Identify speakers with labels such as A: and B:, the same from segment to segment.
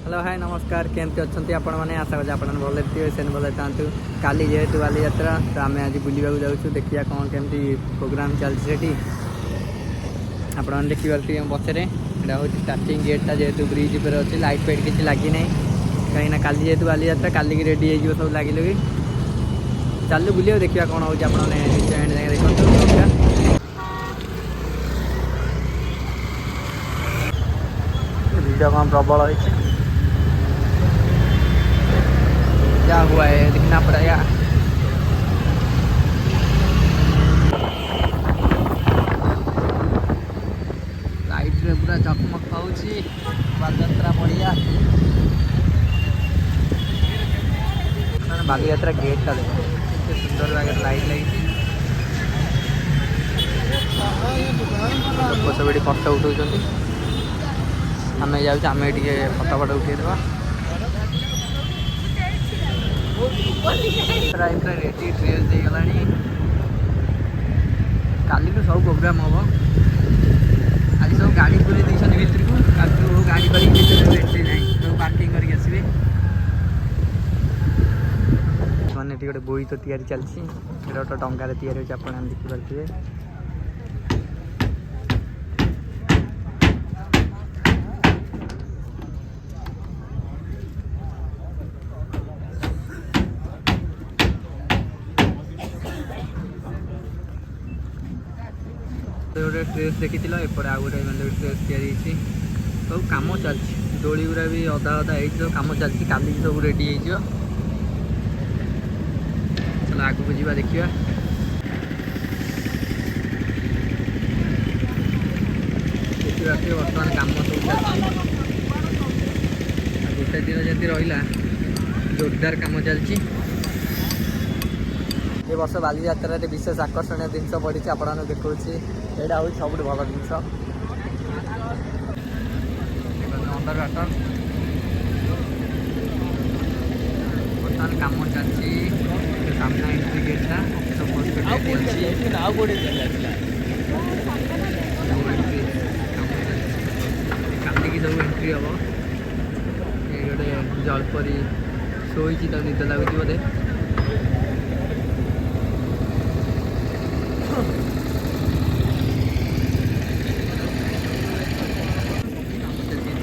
A: Hello hi नमस्कार केमती अच्छा आपण मैंने आशा करें आप भले थे से भले था काली जेहेतु बाली यात्रा तो आम आज बुलवाक जाऊँ देखिए कौन केमती प्रोग्राम चलती आपण मैंने देखिए पचरे यहाँ हूँ स्टार्टिंग गेटा जेहेतु ब्रिज पर अच्छी लाइट फाइट किसी लगी ना कहीं काली जेहेतु बाली यात्रा काली की रेडी हो सब लगे लगे चलू बुले देखिए कौन हो देखते भिड़ कौन प्रबल होती क्या हुआ है दिखना पड़ेगा। लाइट रे पूरा चकमक पाऊँ बालयात्रा बढ़िया बालयात्रा गेट टा देखो सुंदर भाग लाइट लगी लोक सब फटो उठाऊँ आम जाऊँ आम फटो फट उठेदवा रेडी ड्रेस देगला काली तो सब प्रोग्राम हम आज सब गाड़ी पूरे देखते भितर को गाड़ी कर ना पार्किंग करके आसवे मैंने गोटे बोई तो तैयारी चलती गोटे टंकार तैयारी होती आप देखिपे गोटे ड्रेस देखी एपटे आउ गोटे ड्रेस तैयारी सब कम चलती दोली गुरा भी अधा अधा हो कम चलती काली सब रेडी हो चलो आग को जा देखा देखिए बर्तमान कम सब चलती गोटे दिन जमी रहा जोरदार कम चलती ये वर्ष बाली यात्रा विशेष आकर्षणीय जिनस पड़ी आप देखा यहाँ हूँ सब भल जिन अंडर वाटर बर्तमान कम चलती सामना एंट्री गेटा काली की सब एंट्री हम ये गोटे जलपरी शोची निद लगुच बोधे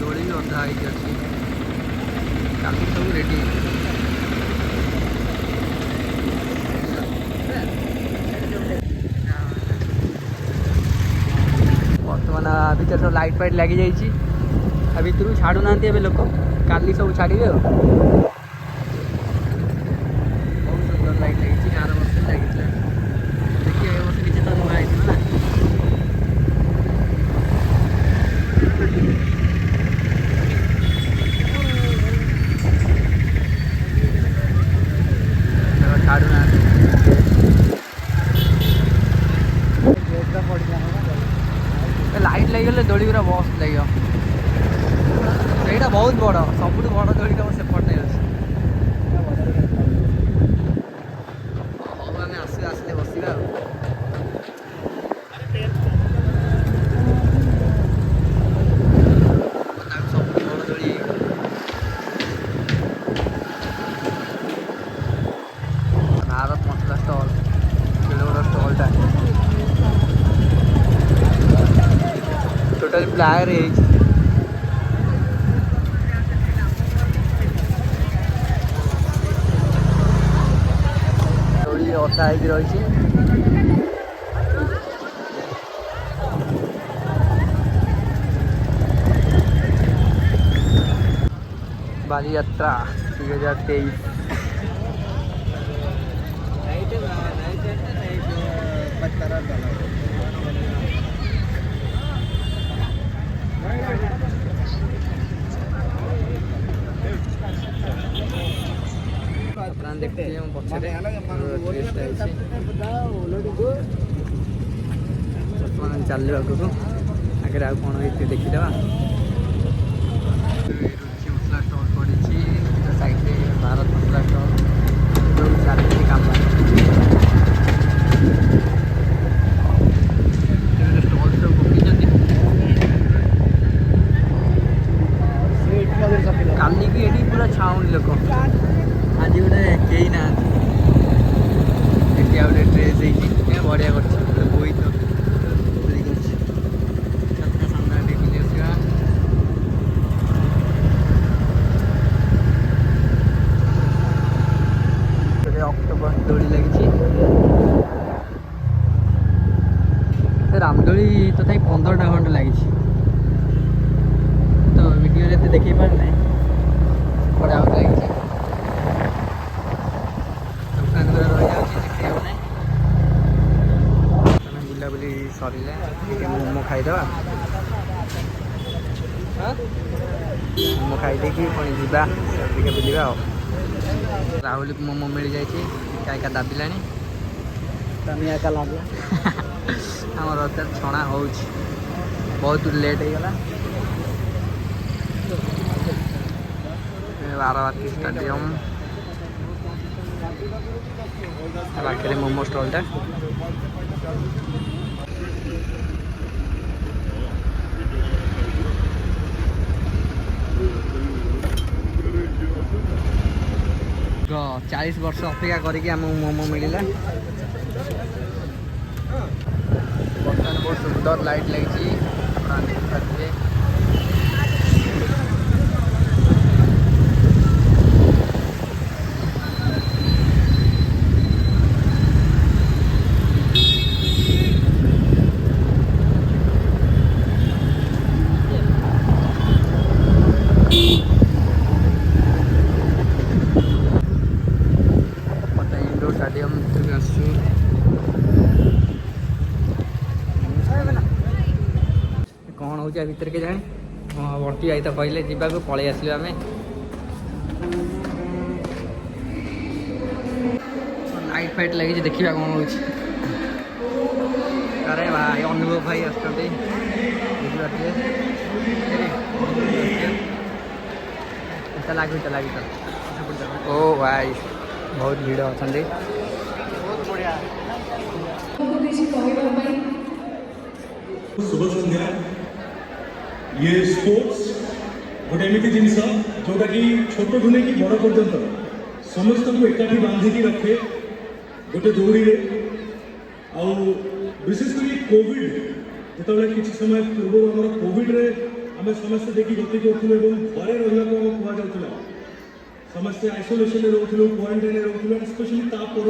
A: दोड़ी भी अधा हो काली सब रेडी बर्तमान भर सब लाइट फाइट लगी जाइए भितर छाड़ू ना लोक काली सब छाड़े बहुत सुंदर लाइट लगी आर वर्ष लगी देखिए ए वर्ष नीचे तो नुआ ना छाड़ू ना लाइट लगे दोली पूरा बस लगे यहाँ बहुत बड़ सब बड़ दोली सेपटे अच्छे आम आसले बसवा सब बड़ दोली भारत मसला स्टल स्टलटा टोटाल ब्लैक दोली अधा हो रही बाली यात्रा 2023 देखते पचरे बर्तमान चल आगे आगे आ कौन देखीदे रुचि मसला स्टल पड़ी साइड भारत मसला स्टल चलती कम स्टल सब पकड़ ଚାଲିକି ଏଠି ପୁରା ଛାଉଣି ଲୋକ। ଆଜି ଗୋଟେ କେହି ନାହାନ୍ତି। ଏଠି ଆଉ ଗୋଟେ ଡ୍ରେସ୍ ହେଇଛି ବଢ଼ିଆ କରିଛି ବୋଇତ କରିଛି। ଯାତ୍ରା ସାମ୍ନାରେ ଟିକେ ବୁଲି ଆସିବା। ଅକ୍ଟୋବର ଦୋଳି ଲାଗିଛି। ରାମଦୋଳି ତଥାପି 15ଟା ଖଣ୍ଡେ ଲାଗିଛି ତ ଭିଡ଼ିଓରେ ଏତେ ଦେଖେଇ ପାରୁନାହିଁ। ସେପଟେ ଆଉ ଲାଗିଛି ଦୋକାନ ଗୁଡ଼ା ରହିଯାଉଛି ଦେଖେଇ ହେଉନାହିଁ। ଆମେ ବୁଲାବୁଲି ସରିଲେ ଟିକେ ମୋମୋ ଖାଇଦେବା। ମୋମୋ ଖାଇଦେଇକି ପୁଣି ଯିବା ଟିକେ ବୁଲିବା ଆଉ। ରାହୁଲକୁ ମୋମୋ ମିଳିଯାଇଛି ଏକା ଏକା ଦାବିଲାଣି। ଏକା ଲାଗିଲା ଆମର ଛଣା ହେଉଛି ବହୁତ ଲେଟ୍ ହେଇଗଲା। ବାରବାଟୀ ଷ୍ଟାଡିୟମ ପାଖରେ ମୋମୋ ଷ୍ଟଲଟା। ତ 40 ବର୍ଷ ଅପେକ୍ଷା କରିକି ଆମକୁ ମୋମୋ ମିଳିଲା। ବର୍ତ୍ତମାନ ବହୁତ ସୁନ୍ଦର ଲାଇଟ୍ ଲାଗିଛି ଆପଣ ଦେଖିପାରିବେ। ଇଣ୍ଡୋର ଷ୍ଟାଡିୟମ ଭିତରକୁ ଆସୁଛୁ। କ'ଣ ହେଉଛି ଆ ଭିତରେ କେଜାଣି? ହଁ ବର୍ତ୍ତି ଭାଇ ତ କହିଲେ ଯିବାକୁ, ପଳେଇ ଆସିଲୁ ଆମେ। ଲାଇଟ୍ ଫାଇଟ୍ ଲାଗିଛି, ଦେଖିବା କ'ଣ ହେଉଛି। ଆରେ ଭାଇ ଅନୁଭବ ଭାଇ ଆସୁଛନ୍ତି ବୁଝିପାରୁଥିବେ। ଲାଗି ଓ ଭାଇ ବହୁତ ଭିଡ଼ ଅଛନ୍ତି। ବହୁତ ବଢ଼ିଆ।
B: शुभ संध्या। ये स्पोर्ट्स गोटे एमती जिनस जोटा कि छोट ठू नहीं बड़ पर्यंत समस्त को एकाठी बांधिकी रखे गोटे दौड़ी रे। विशेषकर कोविड जो किसी समय पूर्व आम कोविड रे आम समस्ते देखी गति करूँ और घरे रहा कहला समस्ते आइसोलेशन रोलू क्वारंटाइन रोलू स्पेशली तापर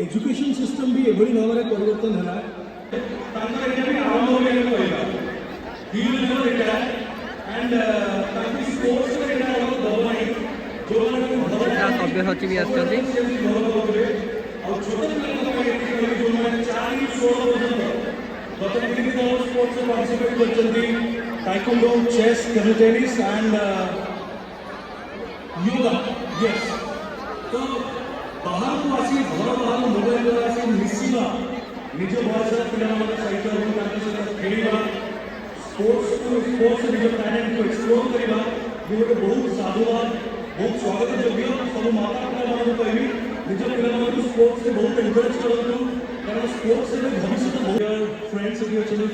B: एजुकेशन सिस्टम भी एभली भाव में परिवर्तन है।
A: सभ्य सचिव भी आसुच्च
B: taekwondo, chess, table tennis and yoga. Yes. तो बाहर को आसी घर बाहर मोबाइल द्वारा आसी मिसिबा निज बयस पिला सहित खेलवा स्पोर्ट्स निज टैलेंट को एक्सप्लोर करवा गोटे बहुत साधुवाद बहुत स्वागत योग्य। सब माता पिता मान कहबी निज पिला स्पोर्ट्स से बहुत एनकरेज करूँ कारण स्पोर्ट्स भविष्य friends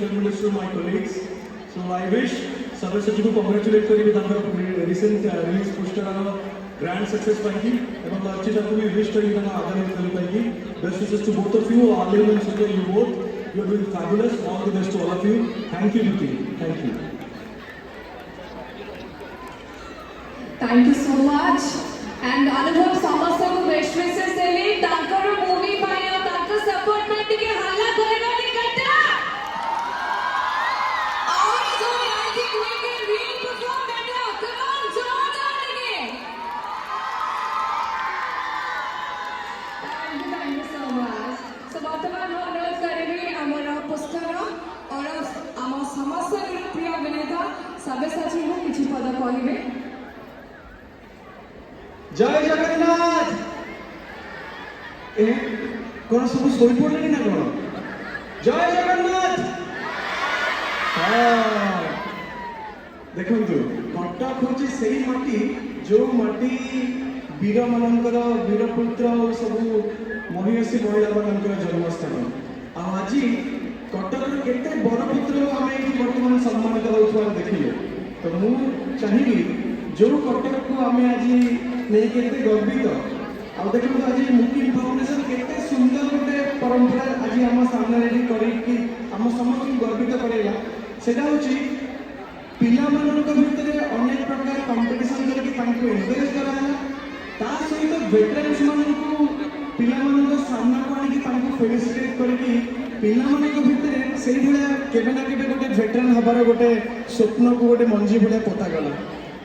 B: families my colleagues. So I wish Sabha Sachi को congratulate करी recent release poster grand success पाएगी एवं अर्चिता को भी wish करी आगामी दिनों पाएगी। Best wishes to both of you. All you and Surya, you both, you are doing fabulous. All the best to all of you. Thank you, Niti. Thank you.
C: Thank you so much. And Anubhav Samasa को best wishes देली तांकर movie पाया तांकर support में टिके हल्ला करेगा निकटा। वर्तमान अनुरोध करेंगे हमारा पुस्तक और आम समस्त प्रिय अभिनेता सब्यसाची को किसी पद कहे।
B: जय जगन्नाथ। कौन सब शोई पड़े ना कौन? जय जगन्नाथ। देखु कटक हूँ से माटी जो माटी वीर मानकर वीरपुत्र और सब महिषी महिला मानकर जन्मस्थान। आज कटक केते बड़ पुत्र आम ये बर्तमान सम्मानित होता देखिए तो मुझे चाहिए
D: जो कटक को आम आज नहीं केते गर्वित आ देखो आज मुकिम फाउंडेशन केते सुंदर गोटे परंपरा आज आम सामने रेडी करी आम समस्त गर्वित करेगा सेटा होची पिला मानक भितर अनेक प्रकार कंपटीशन करके तांको एनकरेज कराला ता सहित वेटरन्स मानक पिला मानक सामना को आनी तांको फेलिसिटेट करके पिला मानक भितर सेही भलिया केबे ना केबे गोटे वेटरन हबार गोटे स्वप्न को गोटे मंजी भलिया पोता गला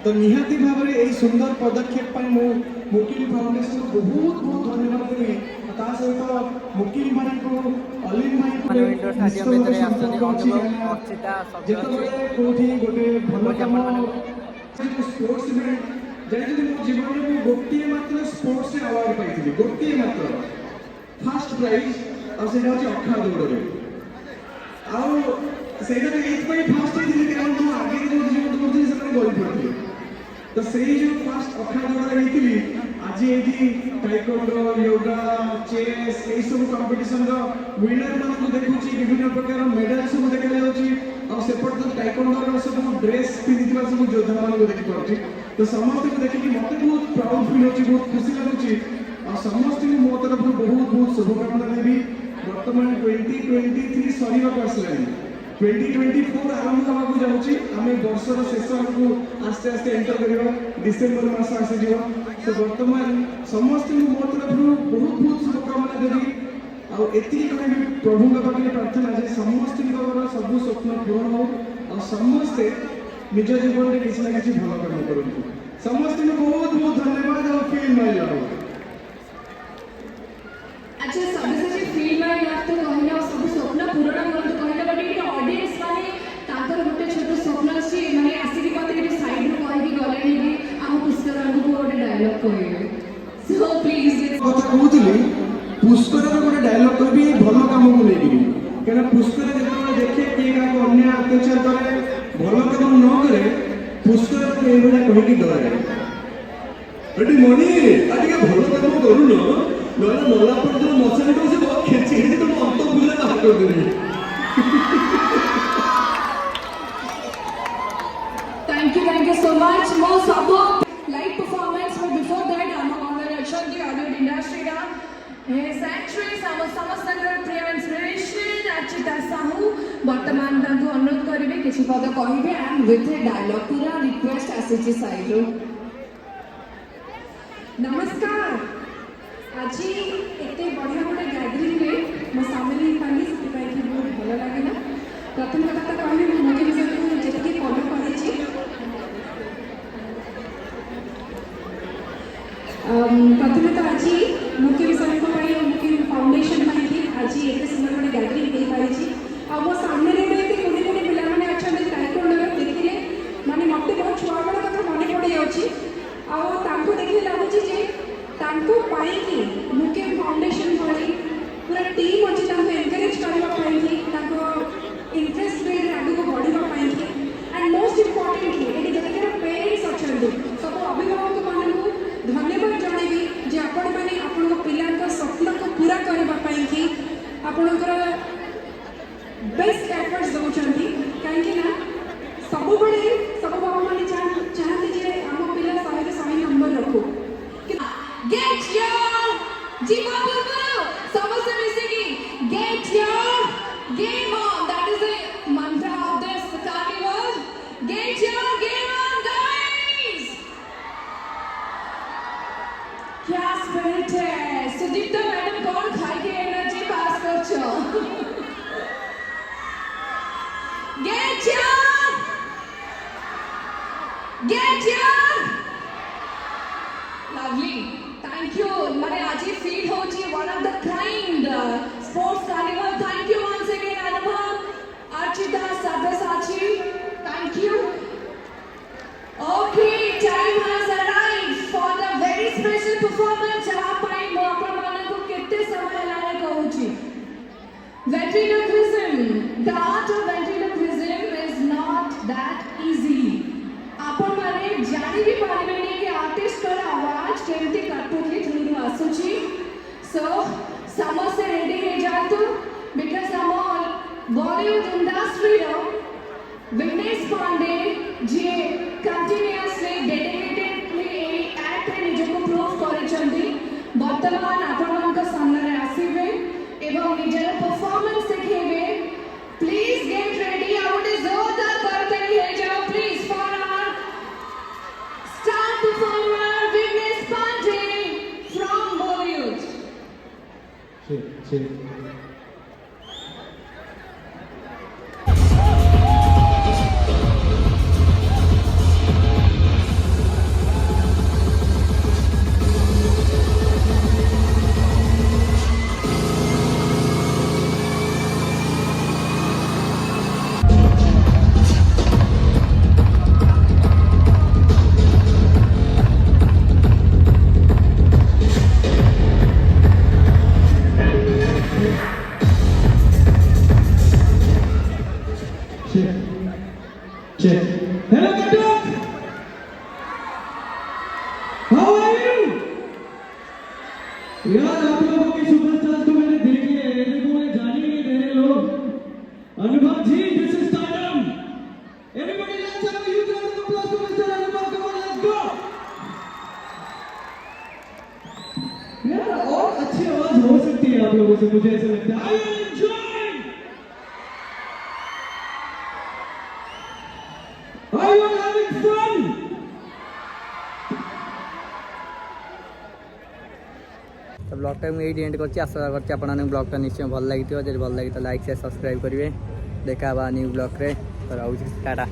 D: तो निहाती भाव में यही सुंदर पदक्षेप मुकिम फाउंडेशन को बहुत बहुत धन्यवाद देवी ता सहित मुकिम भाई को अलीम भाई को
A: माने इंडोर स्टेडियम भितर आछन अनुभव अर्चिता
D: जेतबेले कोठी गोटे भल काम स्पोर्ट्स इवेंट जैसे मो जीवन में गोटे मात्र स्पोर्ट्स रे अवार्ड पाइथिली गोटे मात्र फर्स्ट प्राइज और सेटा होची अखा दौड़ आउ सेटा एथ पई फर्स्ट हेतिली कारण तो आगे जो जीवन करथि से गली पड़थि तो सेही जो फर्स्ट अखा दौड़ हेतिली आज एठी टाइकोंडो योगा चेस ए सब कंपटीशन रो विनर मान को देखुची विभिन्न प्रकार मेडल सब देखा जाउची और सेपट तो टाइकोंडो रो सब ड्रेस पिनिथिबा सब योद्धा मान को देखि पड़ची तो समस्त को देखि कि मते बहुत प्राउड फील होची बहुत खुशी लागुची और समस्त को मो तरफ बहुत बहुत शुभकामना देबी वर्तमान 2023 सरीवा आसलानी 2024 आरंभ होगा जाऊँगी आम वर्षर शेष को आस्ते आस्ते एंटर करवा डिसेम्बर मास आसी तो वर्तमान समस्त मो तरफ बहुत बहुत शुभकामना देवी आती कहीं प्रभु पाखे प्रार्थना जे समस्त सब स्वप्न पूरण हो और समस्ते निज जीवन में किसी ना कि भल काम करूँ समस्त बहुत बहुत धन्यवाद और फील माय लव
C: अच्छा सबसे जे फील माय लव तो कहले और सब स्वप्न पूरण करत कहले बट ये ऑडियंस माने ताकर गोटे छोट स्वप्न अछि माने आसी की बात ये साइड रो कहि गले कि हम पुष्कर को गोटे डायलॉग कहिबे सो प्लीज
D: कथा कहूली पुष्कर गोटे डायलॉग कहबी भल काम को लेकिन कहना पुष्कर जब देखे किए का अन्य अत्याचार करे भल काम न करे पुष्कर को ये भला कहि डरे अटी मणि आटिके भल काम करू न नला मला पर जो मसन को से खेची खेची तो अंत बुले बाहर कर देनी
C: Thank you so much. More support, live performance. But before that, I'm going to show the audio industry. His actress, our Samastangar Priya Inspiration, Archita Sahu. वर्तमान तांको अनुरोध करिवे किछि पद कहिबे and with a dialogue पूरा request आसीछि साइड रो नमस्कार आज एते बढ़िया गोटे गैदरिंग में मो सामने पानी से कि बहुत भल लागला प्रथम कथा तो कहबे मो के विषय को जेतके फॉलो करिछि प्रथम तो आज मुख्य विषय को मुख्य फाउंडेशन पाई आज एते सुंदर गोटे गैदरिंग दे पारिछि आ मो सामने रे एते कोने कोने पिला माने अछन टाइकोंडो देखिले माने मते बहुत छुआ बड़ा कथा मने पड़ी जाउछि आ तांको देखिले लागुछि जे तांको पाई कि मुख्य फाउंडेशन भली पूरा टीम अछि तांको एनकरेज करबा पाई कि तांको इंटरेस्ट रे आगु को बढ़िबा पाई कि एंड मोस्ट इंपोर्टेंटली एटी जतके पेरेंट्स अछन सब अभिभावक मानकु धन्यवाद जणाइबी जे आपण माने आपण पिलांका स्वप्न को पूरा करबा पाई कि आपणकर बेस्ट एफर्ट्स दउचंती काहे ना सब बड़े सब बाबा माने चाहते जे हम पिला 100 नंबर रखो Get your Jiva Bulbul! Samasta Misiki! Get your game on! That is the mantra of this carnival. Get your game on, guys! क्या spirit है? सुदीप्ता मैडम कौन खाई के एनर्जी पास कर चो? Get your lovely. Thank you. Mane aji feel hochi one of the kind sports carnival. Thank you once again, Anubhav, Archita, Sabyasachi. Thank you. Okay, time has arrived for the very special performance. जहाँ पाई मो अपन माने को कितने समय लाने को होची. Ventriloquism. The art of ventriloquism is not that easy. अपन माने जानी भी पारिबेनी कि आर्टिस्ट कर आवाज केमती कटपुतली थ्रू आसुची सो समस्त रेडी हे जातु बिकॉज़ हम बॉलीवुड इंडस्ट्री रो विनेश पांडे जे कंटिन्यूअसली डेडिकेटेड ବର୍ତ୍ତମାନ ଆପଣଙ୍କ ସାମ୍ନାରେ ଆସିବେ ଏବଂ ନିଜର ପରଫର୍ମାନ୍ସ ଦେଖେଇବେ। Please get ready. ଆଉ ଗୋଟେ ଜୋରଦାର କରତାଳି ହେଇଯାଉ please for our star performer Vignesh Pandey from Bollywood.
D: Hello, Katuk. How are you? यार आप लोगों की सुपरस्टार तो मैंने देख लिया है, मेरे को जाने ही नहीं दे रहे लोग। अनुभव जी, this is stardom. Everybody, let's have a huge round of applause for Mr. Anubhav. Come on, let's go. यार और अच्छी आवाज हो सकती है आप लोगों से, मुझे ऐसा लगता है। Are you enjoying? Are you having fun?
A: तो ब्लॉगटा मुझे ये एंड करছি आशा करছি আপনাদের ব্লগটা নিশ্চয় ভালো লাগিଥିବ। যদি ভালো লাগি তো লাইক शेयर सब्सक्राइब करेंगे। देखा न्यू ब्लॉग रे। तो रहूँ टाटा।